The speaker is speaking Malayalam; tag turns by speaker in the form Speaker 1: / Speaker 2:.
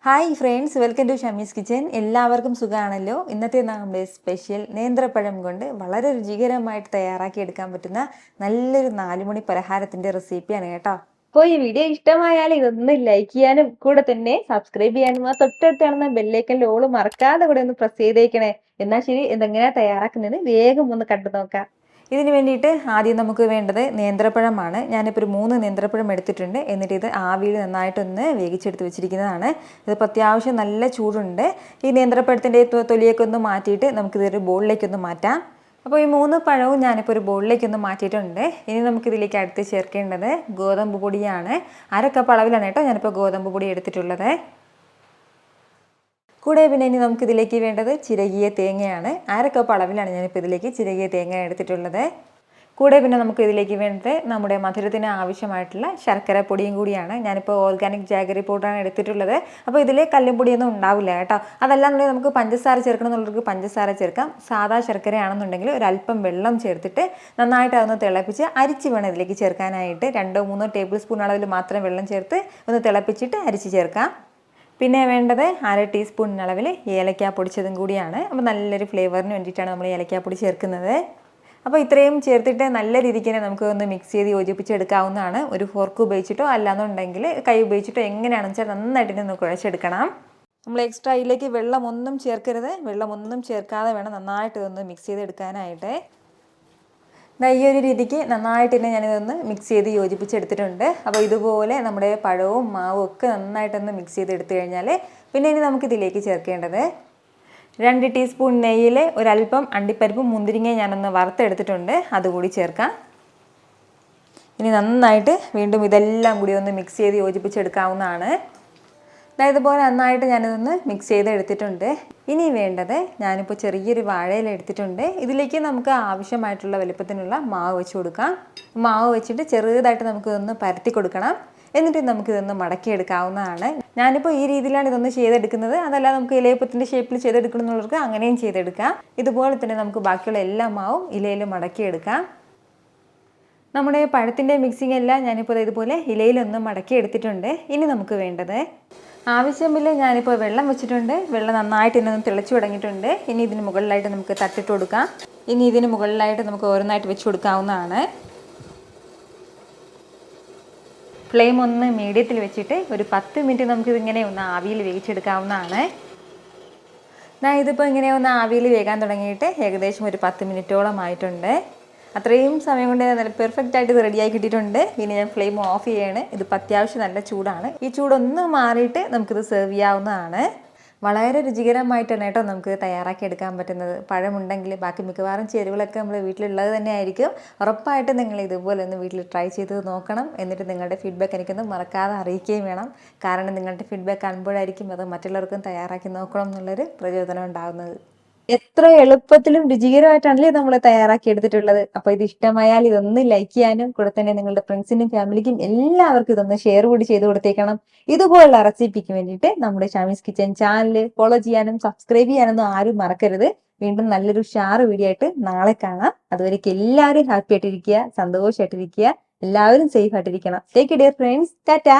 Speaker 1: Hi friends, welcome to Shami's kitchen. എല്ലാവർക്കും സുഖമാണല്ലോ. ഇന്നത്തെ നമ്മുടെ സ്പെഷ്യൽ നേന്ത്രപ്പഴം കൊണ്ട് വളരെ രുചികരമായിട്ട് തയ്യാറാക്കി എടുക്കാൻ പറ്റുന്ന നല്ലൊരു 4 മണി പലഹാരത്തിൻ്റെ റെസിപ്പിയാണ് കേട്ടോ. അപ്പോൾ ഈ വീഡിയോ ഇഷ്ടമായാൽ ഇതൊന്ന് ലൈക്ക് ചെയ്യാനും കൂടെ തന്നെ സബ്സ്ക്രൈബ് ചെയ്യാനും ആ തൊട്ടടുത്ത് കാണുന്ന ബെല്ലൈക്കൻ്റെ ഓൾ മറക്കാതെ കൂടെ ഒന്ന് പ്രസ് ചെയ്തേക്കണേ. എന്നാൽ ശരി, ഇതെങ്ങനെയാണ് തയ്യാറാക്കുന്നത് വേഗം ഒന്ന് കണ്ടു നോക്കാം. ഇതിന് വേണ്ടിയിട്ട് ആദ്യം നമുക്ക് വേണ്ടത് നേന്ത്രപ്പഴമാണ്. ഞാനിപ്പോൾ ഒരു 3 നേന്ത്രപ്പഴം എടുത്തിട്ടുണ്ട്. എന്നിട്ട് ഇത് ആവിയിൽ നന്നായിട്ടൊന്ന് വേവിച്ചെടുത്ത് വെച്ചിരിക്കുന്നതാണ്. ഇതിപ്പോൾ അത്യാവശ്യം നല്ല ചൂടുണ്ട്. ഈ നേന്ത്രപ്പഴത്തിൻ്റെ തൊലിയൊക്കെ ഒന്ന് മാറ്റിയിട്ട് നമുക്കിതൊരു ബോളിലേക്കൊന്ന് മാറ്റാം. അപ്പോൾ ഈ 3 പഴവും ഞാനിപ്പോൾ ഒരു ബോളിലേക്കൊന്ന് മാറ്റിയിട്ടുണ്ട്. ഇനി നമുക്കിതിലേക്ക് അടുത്ത് ചേർക്കേണ്ടത് ഗോതമ്പ് പൊടിയാണ്. 1/2 കപ്പ് അളവിലാണ് കേട്ടോ ഞാനിപ്പോൾ ഗോതമ്പ് പൊടി എടുത്തിട്ടുള്ളത്. കൂടെ പിന്നെ ഇനി നമുക്കിതിലേക്ക് വേണ്ടത് ചിരകിയ തേങ്ങയാണ്. 1/2 കപ്പ് അളവിലാണ് ഞാനിപ്പോൾ ഇതിലേക്ക് ചിരകിയ തേങ്ങ എടുത്തിട്ടുള്ളത്. കൂടെ പിന്നെ നമുക്ക് ഇതിലേക്ക് വേണ്ടത് നമ്മുടെ മധുരത്തിന് ആവശ്യമായിട്ടുള്ള ശർക്കര പൊടിയും കൂടിയാണ്. ഞാനിപ്പോൾ ഓർഗാനിക് ജാഗറി പൗഡറാണ് എടുത്തിട്ടുള്ളത്. അപ്പോൾ ഇതിൽ കല്ലും പൊടിയൊന്നും ഉണ്ടാവില്ല കേട്ടോ. അതല്ലാന്നുണ്ടെങ്കിൽ നമുക്ക് പഞ്ചസാര ചേർക്കണം എന്നുള്ളവർക്ക് പഞ്ചസാര ചേർക്കാം. സാധാ ശർക്കരയാണെന്നുണ്ടെങ്കിൽ ഒരല്പം വെള്ളം ചേർത്തിട്ട് നന്നായിട്ട് അതൊന്ന് തിളപ്പിച്ച് അരിച്ച് വേണം ഇതിലേക്ക് ചേർക്കാനായിട്ട്. 2-3 ടേബിൾ സ്പൂൺ അളവിൽ മാത്രം വെള്ളം ചേർത്ത് ഒന്ന് തിളപ്പിച്ചിട്ട് അരിച്ച് ചേർക്കാം. പിന്നെ വേണ്ടത് 1/2 ടീസ്പൂൺ അളവിൽ ഏലക്ക പൊടിച്ചതും കൂടിയാണ്. അപ്പോൾ നല്ലൊരു ഫ്ലേവറിന് വേണ്ടിയിട്ടാണ് നമ്മൾ ഏലക്കാപ്പൊടി ചേർക്കുന്നത്. അപ്പോൾ ഇത്രയും ചേർത്തിട്ട് നല്ല രീതിക്ക് തന്നെ നമുക്ക് ഒന്ന് മിക്സ് ചെയ്ത് യോജിപ്പിച്ചെടുക്കാവുന്നതാണ്. ഒരു ഫോർക്ക് ഉപയോഗിച്ചിട്ടോ അല്ലാന്നുണ്ടെങ്കിൽ കൈ ഉപയോഗിച്ചിട്ടോ എങ്ങനെയാണെന്ന് വെച്ചാൽ നന്നായിട്ട് ഒന്ന് കുഴച്ചെടുക്കണം. നമ്മൾ എക്സ്ട്രാ ഇതിലേക്ക് വെള്ളമൊന്നും ചേർക്കരുത്. വെള്ളമൊന്നും ചേർക്കാതെ വേണം നന്നായിട്ട് ഇതൊന്ന് മിക്സ് ചെയ്തെടുക്കാനായിട്ട്. ഈ ഒരു രീതിക്ക് നന്നായിട്ട് തന്നെ ഞാനിതൊന്ന് മിക്സ് ചെയ്ത് യോജിപ്പിച്ചെടുത്തിട്ടുണ്ട്. അപ്പോൾ ഇതുപോലെ നമ്മുടെ പഴവും മാവും ഒക്കെ നന്നായിട്ടൊന്ന് മിക്സ് ചെയ്തെടുത്തു കഴിഞ്ഞാൽ പിന്നെ ഇനി നമുക്കിതിലേക്ക് ചേർക്കേണ്ടത് 2 ടീസ്പൂൺ നെയ്യിൽ ഒരല്പം അണ്ടിപ്പരിപ്പും മുന്തിരിങ്ങയും ഞാനൊന്ന് വറുത്തെടുത്തിട്ടുണ്ട്. അതുകൂടി ചേർക്കാം. ഇനി നന്നായിട്ട് വീണ്ടും ഇതെല്ലാം കൂടി ഒന്ന് മിക്സ് ചെയ്ത് യോജിപ്പിച്ചെടുക്കാവുന്നതാണ്. ഇതുപോലെ നന്നായിട്ട് ഞാനിതൊന്ന് മിക്സ് ചെയ്ത് എടുത്തിട്ടുണ്ട്. ഇനി വേണ്ടത് ഞാനിപ്പോൾ ചെറിയൊരു വാഴയില എടുത്തിട്ടുണ്ട്. ഇതിലേക്ക് നമുക്ക് ആവശ്യമായിട്ടുള്ള വലുപ്പത്തിനുള്ള മാവ് വെച്ച് കൊടുക്കാം. മാവ് വെച്ചിട്ട് ചെറുതായിട്ട് നമുക്കിതൊന്ന് പരത്തി കൊടുക്കണം. എന്നിട്ട് നമുക്കിതൊന്ന് മടക്കിയെടുക്കാവുന്നതാണ്. ഞാനിപ്പോൾ ഈ രീതിയിലാണ് ഇതൊന്ന് ചെയ്തെടുക്കുന്നത്. അതല്ല നമുക്ക് ഇലയപ്പത്തിൻ്റെ ഷേപ്പിൽ ചെയ്തെടുക്കണമെന്നുള്ളവർക്ക് അങ്ങനെയും ചെയ്തെടുക്കാം. ഇതുപോലെ തന്നെ നമുക്ക് ബാക്കിയുള്ള എല്ലാ മാവും ഇലയിൽ മടക്കിയെടുക്കാം. നമ്മുടെ പഴത്തിൻ്റെ മിക്സിംഗ് എല്ലാം ഞാനിപ്പോൾ ഇതുപോലെ ഇലയിലൊന്ന് മടക്കി എടുത്തിട്ടുണ്ട്. ഇനി നമുക്ക് വേണ്ടത് ആവശ്യമില്ല ഞാനിപ്പോൾ വെള്ളം വെച്ചിട്ടുണ്ട്. വെള്ളം നന്നായിട്ട് ഇന്നൊന്ന് തിളച്ചു തുടങ്ങിയിട്ടുണ്ട്. ഇനി ഇതിന് മുകളിലായിട്ട് നമുക്ക് തട്ടിട്ട് കൊടുക്കാം. ഇനി ഇതിന് മുകളിലായിട്ട് നമുക്ക് ഓരോന്നായിട്ട് വെച്ച് കൊടുക്കാവുന്നതാണ്. ഫ്ലെയിം ഒന്ന് മീഡിയത്തിൽ വെച്ചിട്ട് ഒരു 10 മിനിറ്റ് നമുക്കിതിങ്ങനെ ഒന്ന് ആവിയിൽ വേവിച്ചെടുക്കാവുന്നതാണ്. ഇതിപ്പോൾ ഇങ്ങനെ ഒന്ന് ആവിയിൽ വേകാൻ തുടങ്ങിയിട്ട് ഏകദേശം ഒരു 10 മിനിറ്റോളം ആയിട്ടുണ്ട്. അത്രയും സമയം കൊണ്ട് നല്ല പെർഫെക്റ്റ് ആയിട്ട് ഇത് റെഡിയായി കിട്ടിയിട്ടുണ്ട്. ഇനി ഞാൻ ഫ്ലെയിം ഓഫ് ചെയ്യാണ്. ഇതിപ്പോൾ അത്യാവശ്യം നല്ല ചൂടാണ്. ഈ ചൂടൊന്ന് മാറിയിട്ട് നമുക്കിത് സെർവ് ചെയ്യാവുന്നതാണ്. വളരെ രുചികരമായിട്ടാണ് കേട്ടോ നമുക്ക് തയ്യാറാക്കി എടുക്കാൻ പറ്റുന്നത്. പഴമുണ്ടെങ്കിൽ ബാക്കി മിക്കവാറും ചേരുവകളൊക്കെ നമ്മൾ വീട്ടിലുള്ളത് തന്നെ ആയിരിക്കും. ഉറപ്പായിട്ടും നിങ്ങൾ ഇതുപോലെ ഒന്ന് വീട്ടിൽ ട്രൈ ചെയ്ത് നോക്കണം. എന്നിട്ട് നിങ്ങളുടെ ഫീഡ്ബാക്ക് എനിക്കൊന്ന് മറക്കാതെ അറിയിക്കുകയും വേണം. കാരണം നിങ്ങളുടെ ഫീഡ്ബാക്ക് കാണുമ്പോഴായിരിക്കും അത് മറ്റുള്ളവർക്കും തയ്യാറാക്കി നോക്കണം എന്നുള്ളൊരു പ്രചോദനം ഉണ്ടാകുന്നത്. എത്ര എളുപ്പത്തിലും രുചികരമായിട്ടാണല്ലേ നമ്മൾ തയ്യാറാക്കി എടുത്തിട്ടുള്ളത്. അപ്പോൾ ഇത് ഇഷ്ടമായാൽ ഇതൊന്ന് ലൈക്ക് ചെയ്യാനും കൂടെ തന്നെ നിങ്ങളുടെ ഫ്രണ്ട്സിനും ഫാമിലിക്കും എല്ലാവർക്കും ഇതൊന്ന് ഷെയർ കൂടി ചെയ്ത് കൊടുത്തേക്കണം. ഇതുപോലുള്ള റെസിപ്പിക്ക് വേണ്ടിയിട്ട് നമ്മുടെ ഷമീസ് കിച്ചൻ ചാനൽ ഫോളോ ചെയ്യാനും സബ്സ്ക്രൈബ് ചെയ്യാനൊന്നും ആരും മറക്കരുത്. വീണ്ടും നല്ലൊരു ഷാർ വീഡിയോ ആയിട്ട് നാളെ കാണാം. അതുവരേക്കും എല്ലാവരും ഹാപ്പി ആയിട്ടിരിക്കുക, സന്തോഷമായിട്ടിരിക്കുക, എല്ലാവരും സേഫ് ആയിട്ടിരിക്കണം. Take care friends. ടാറ്റാ.